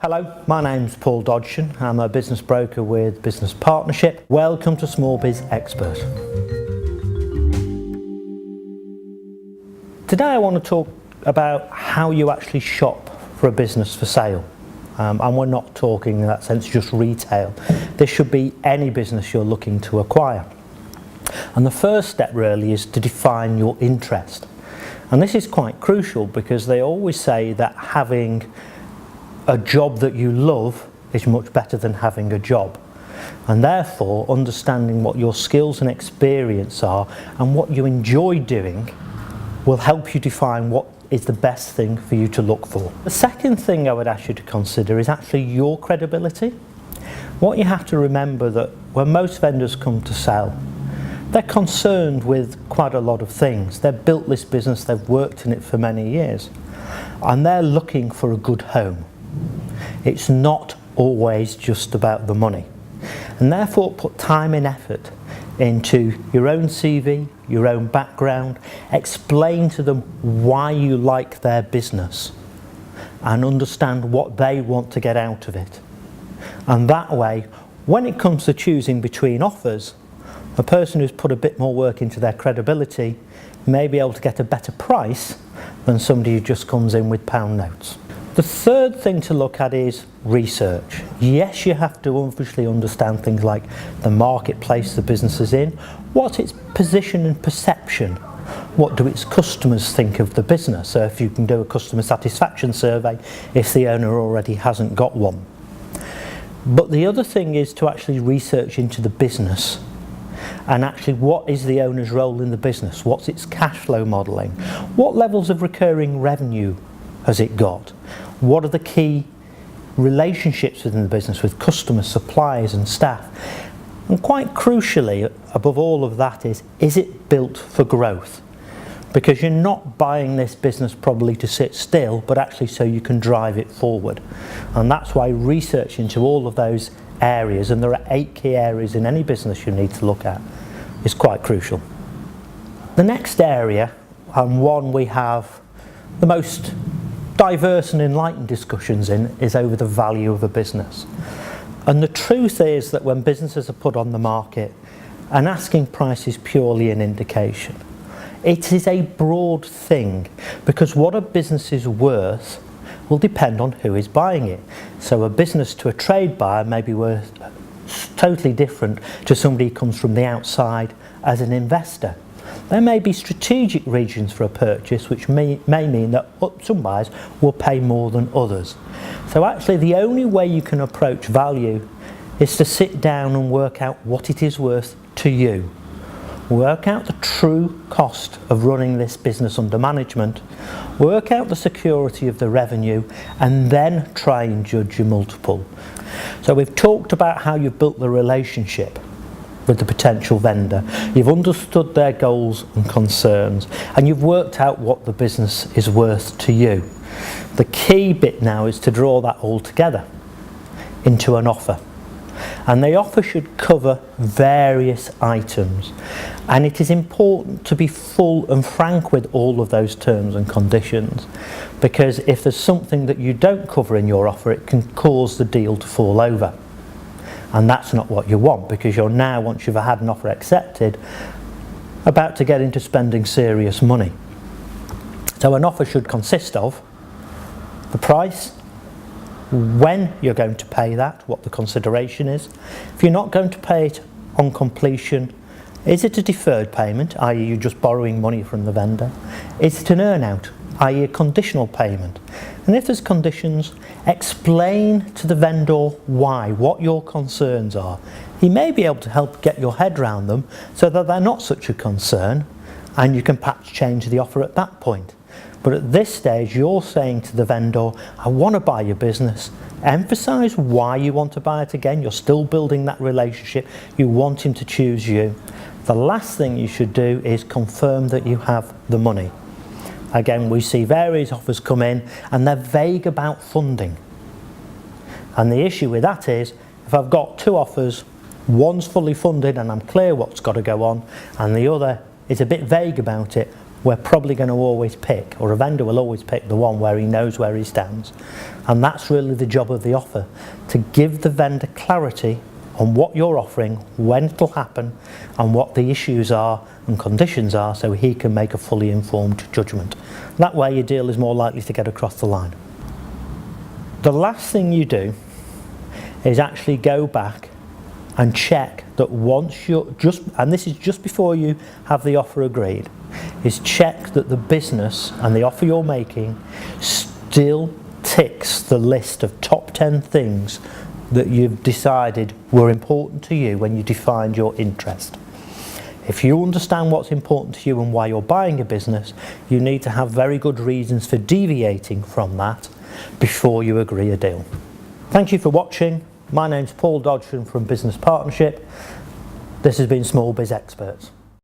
Hello, my name's Paul Dodgshon. I'm a business broker with Business Partnership. Welcome to Small Biz Expert. Today I want to talk about how you actually shop for a business for sale. And we're not talking in that sense just retail. This should be any business you're looking to acquire. And the first step really is to define your interest. And this is quite crucial because they always say that having a job that you love is much better than having a job. And therefore, understanding what your skills and experience are and what you enjoy doing will help you define what is the best thing for you to look for. The second thing I would ask you to consider is actually your credibility. What you have to remember that when most vendors come to sell, they're concerned with quite a lot of things. They've built this business, they've worked in it for many years, and they're looking for a good home. It's not always just about the money. And therefore put time and effort into your own CV, your own background, explain to them why you like their business and understand what they want to get out of it. And that way, when it comes to choosing between offers, a person who's put a bit more work into their credibility may be able to get a better price than somebody who just comes in with pound notes. The third thing to look at is research. Yes, you have to obviously understand things like the marketplace the business is in, what's its position and perception, what do its customers think of the business. So if you can do a customer satisfaction survey if the owner already hasn't got one. But the other thing is to actually research into the business and actually what is the owner's role in the business, what's its cash flow modelling, what levels of recurring revenue has it got, what are the key relationships within the business with customers, suppliers and staff, and quite crucially above all of that is it built for growth? Because you're not buying this business probably to sit still, but actually so you can drive it forward. And that's why research into all of those areas, and there are 8 key areas in any business you need to look at, is quite crucial. The next area, and one we have the most diverse and enlightened discussions in, is over the value of a business. And the truth is that when businesses are put on the market, an asking price is purely an indication. It is a broad thing because what a business is worth will depend on who is buying it. So a business to a trade buyer may be worth totally different to somebody who comes from the outside as an investor. There may be strategic reasons for a purchase which may mean that some buyers will pay more than others. So actually the only way you can approach value is to sit down and work out what it is worth to you. Work out the true cost of running this business under management, work out the security of the revenue, and then try and judge your multiple. So we've talked about how you've built the relationship with the potential vendor, you've understood their goals and concerns, and you've worked out what the business is worth to you. The key bit now is to draw that all together into an offer. And the offer should cover various items, and it is important to be full and frank with all of those terms and conditions, because if there's something that you don't cover in your offer, it can cause the deal to fall over. And that's not what you want, because you're now, once you've had an offer accepted, about to get into spending serious money. So an offer should consist of the price, when you're going to pay that, what the consideration is. If you're not going to pay it on completion, is it a deferred payment, i.e. you're just borrowing money from the vendor? Is it an earn-out, i.e. a conditional payment? And if there's conditions, explain to the vendor why, what your concerns are. He may be able to help get your head around them so that they're not such a concern, and you can perhaps change the offer at that point. But at this stage, you're saying to the vendor, I want to buy your business. Emphasise why you want to buy it again. You're still building that relationship. You want him to choose you. The last thing you should do is confirm that you have the money. Again, we see various offers come in and they're vague about funding. And the issue with that is, if I've got 2 offers, one's fully funded and I'm clear what's got to go on, and the other is a bit vague about it, we're probably going to always pick, or a vendor will always pick the one where he knows where he stands. And that's really the job of the offer, to give the vendor clarity on what you're offering, when it'll happen, and what the issues are and conditions are, so he can make a fully informed judgment. That way your deal is more likely to get across the line. The last thing you do is actually go back and check that once you're and this is just before you have the offer agreed, is check that the business and the offer you're making still ticks the list of top 10 things that you've decided were important to you when you defined your interest. If you understand what's important to you and why you're buying a business, you need to have very good reasons for deviating from that before you agree a deal. Thank you for watching. My name's Paul Dodgshon from Business Partnership. This has been Small Biz Experts.